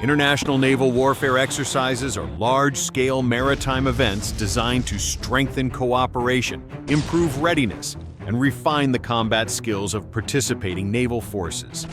International naval warfare exercises are large-scale maritime events designed to strengthen cooperation, improve readiness, and refine the combat skills of participating naval forces.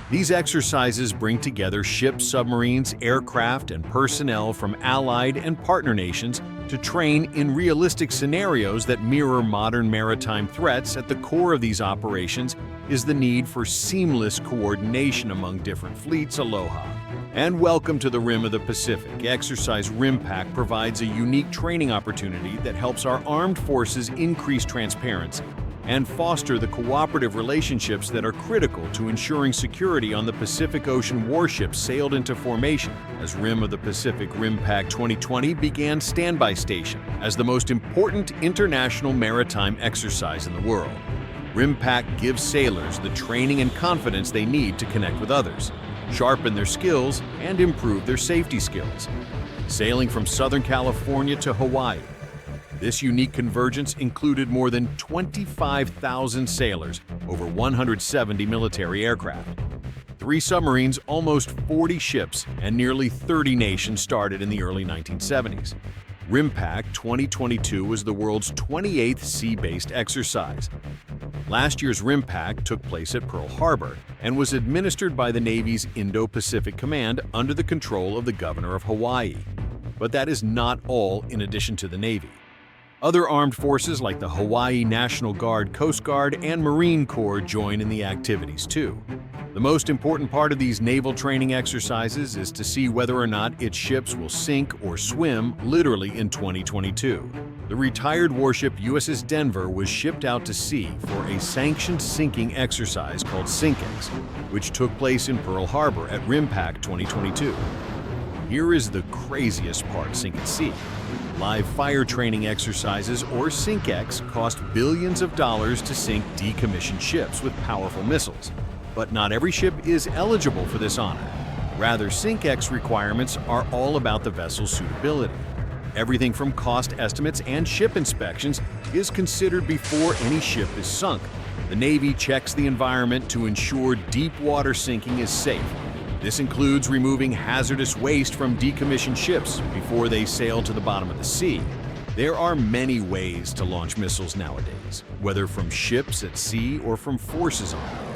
These exercises bring together ships, submarines, aircraft, and personnel from allied and partner nations to train in realistic scenarios that mirror modern maritime threats. At the core of these operations is the need for seamless coordination among different fleets. Aloha, and welcome to the Rim of the Pacific. Exercise RIMPAC provides a unique training opportunity that helps our armed forces increase transparency and foster the cooperative relationships that are critical to ensuring security on the Pacific Ocean. Warships sailed into formation as Rim of the Pacific RIMPAC 2020 began standby station as the most important international maritime exercise in the world. RIMPAC gives sailors the training and confidence they need to connect with others, sharpen their skills, and improve their safety skills. Sailing from Southern California to Hawaii, this unique convergence included more than 25,000 sailors, over 170 military aircraft, 3 submarines, almost 40 ships, and nearly 30 nations started in the early 1970s. RIMPAC 2022 was the world's 28th sea-based exercise. Last year's RIMPAC took place at Pearl Harbor and was administered by the Navy's Indo-Pacific Command under the control of the Governor of Hawaii. But that is not all. In addition to the Navy, other armed forces like the Hawaii National Guard, Coast Guard, and Marine Corps join in the activities too. The most important part of these naval training exercises is to see whether or not its ships will sink or swim, literally, in 2022. The retired warship USS Denver was shipped out to sea for a sanctioned sinking exercise called SINKEX, which took place in Pearl Harbor at RIMPAC 2022. Here is the craziest part: sink at sea. Live fire training exercises, or SINKEX, cost billions of dollars to sink decommissioned ships with powerful missiles. But not every ship is eligible for this honor. Rather, SINKEX requirements are all about the vessel's suitability. Everything from cost estimates and ship inspections is considered before any ship is sunk. The Navy checks the environment to ensure deep water sinking is safe. This includes removing hazardous waste from decommissioned ships before they sail to the bottom of the sea. There are many ways to launch missiles nowadays, whether from ships at sea or from forces on land.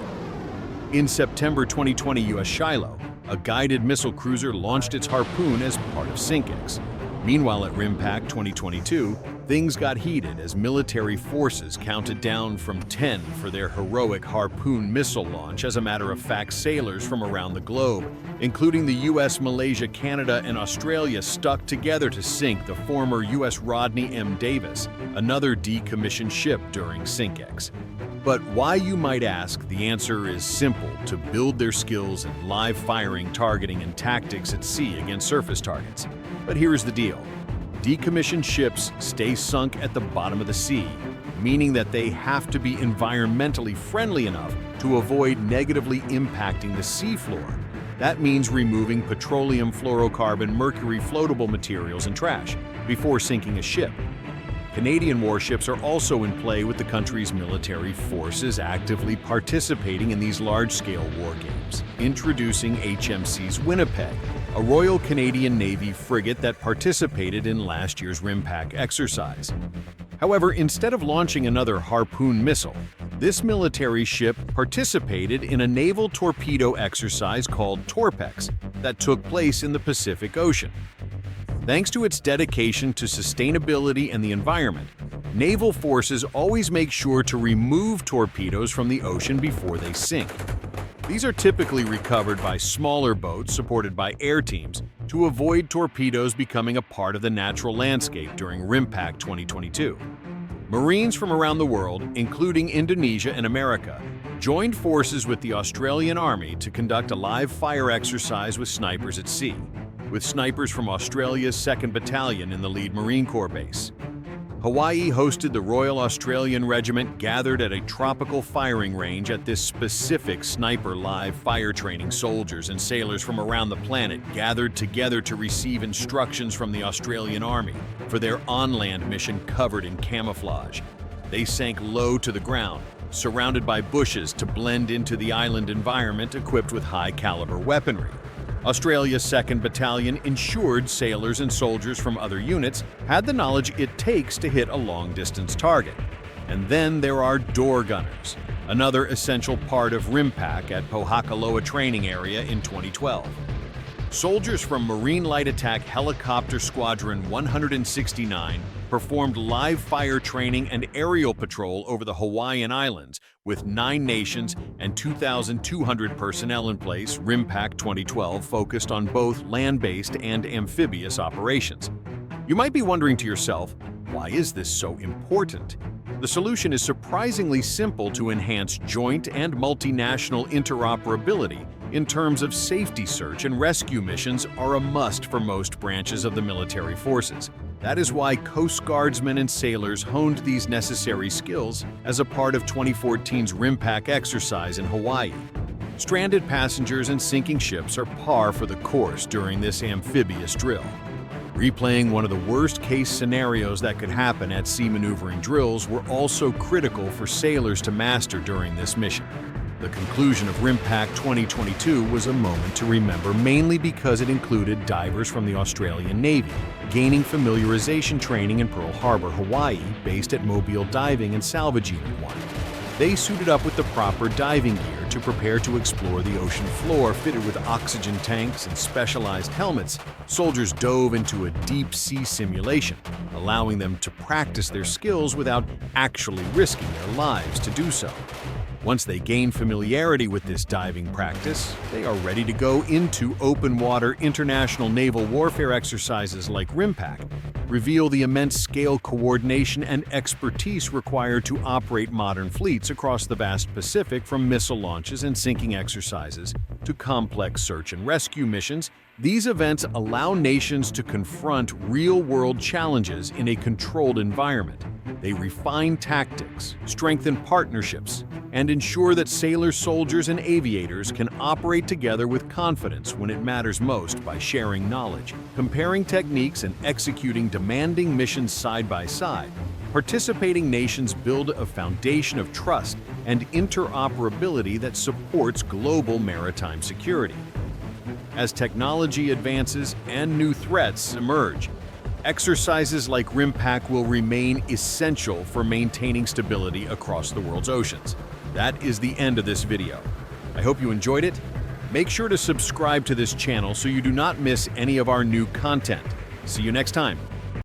In September 2020, U.S. Shiloh, a guided missile cruiser, launched its Harpoon as part of SINKEX. Meanwhile, at RIMPAC 2022, things got heated as military forces counted down from 10 for their heroic Harpoon missile launch. As a matter of fact, sailors from around the globe, including the US, Malaysia, Canada, and Australia, stuck together to sink the former US Rodney M. Davis, another decommissioned ship, during SINKEX. But why, you might ask? The answer is simple: to build their skills in live firing, targeting, and tactics at sea against surface targets. But here's the deal: decommissioned ships stay sunk at the bottom of the sea, meaning that they have to be environmentally friendly enough to avoid negatively impacting the seafloor. That means removing petroleum, fluorocarbon, mercury, floatable materials, and trash before sinking a ship. Canadian warships are also in play, with the country's military forces actively participating in these large-scale war games. Introducing HMC's Winnipeg, a Royal Canadian Navy frigate that participated in last year's RIMPAC exercise. However, instead of launching another Harpoon missile, this military ship participated in a naval torpedo exercise called TORPEX that took place in the Pacific Ocean. Thanks to its dedication to sustainability and the environment, naval forces always make sure to remove torpedoes from the ocean before they sink. These are typically recovered by smaller boats supported by air teams to avoid torpedoes becoming a part of the natural landscape. During RIMPAC 2022, Marines from around the world, including Indonesia and America, joined forces with the Australian Army to conduct a live fire exercise with snipers at sea, with snipers from Australia's 2nd Battalion in the lead Marine Corps base. Hawaii hosted the Royal Australian Regiment, gathered at a tropical firing range. At this specific sniper live fire training, soldiers and sailors from around the planet gathered together to receive instructions from the Australian Army for their on-land mission. Covered in camouflage, they sank low to the ground, surrounded by bushes to blend into the island environment, equipped with high-caliber weaponry. Australia's 2nd Battalion ensured sailors and soldiers from other units had the knowledge it takes to hit a long-distance target. And then there are door gunners, another essential part of RIMPAC at Pohakaloa Training Area in 2012. Soldiers from Marine Light Attack Helicopter Squadron 169 performed live fire training and aerial patrol over the Hawaiian Islands with 9 nations and 2,200 personnel in place. RIMPAC 2012 focused on both land-based and amphibious operations. You might be wondering to yourself, why is this so important? The solution is surprisingly simple to enhance joint and multinational interoperability in terms of safety. Search and rescue missions are a must for most branches of the military forces. That is why Coast Guardsmen and sailors honed these necessary skills as a part of 2014's RIMPAC exercise in Hawaii. Stranded passengers and sinking ships are par for the course during this amphibious drill. Replaying one of the worst-case scenarios that could happen at sea maneuvering drills were also critical for sailors to master during this mission. The conclusion of RIMPAC 2022 was a moment to remember, mainly because it included divers from the Australian Navy, gaining familiarization training in Pearl Harbor, Hawaii, based at Mobile Diving and Salvage Unit 1. They suited up with the proper diving gear to prepare to explore the ocean floor. Fitted with oxygen tanks and specialized helmets, soldiers dove into a deep-sea simulation, allowing them to practice their skills without actually risking their lives to do so. Once they gain familiarity with this diving practice, they are ready to go into open-water international naval warfare exercises like RIMPAC, reveal the immense scale, coordination, and expertise required to operate modern fleets across the vast Pacific. From missile launches and sinking exercises to complex search and rescue missions, these events allow nations to confront real-world challenges in a controlled environment. They refine tactics, strengthen partnerships, and ensure that sailors, soldiers, and aviators can operate together with confidence when it matters most. By sharing knowledge, comparing techniques, and executing demanding missions side by side, participating nations build a foundation of trust and interoperability that supports global maritime security. As technology advances and new threats emerge, exercises like RIMPAC will remain essential for maintaining stability across the world's oceans. That is the end of this video. I hope you enjoyed it. Make sure to subscribe to this channel so you do not miss any of our new content. See you next time.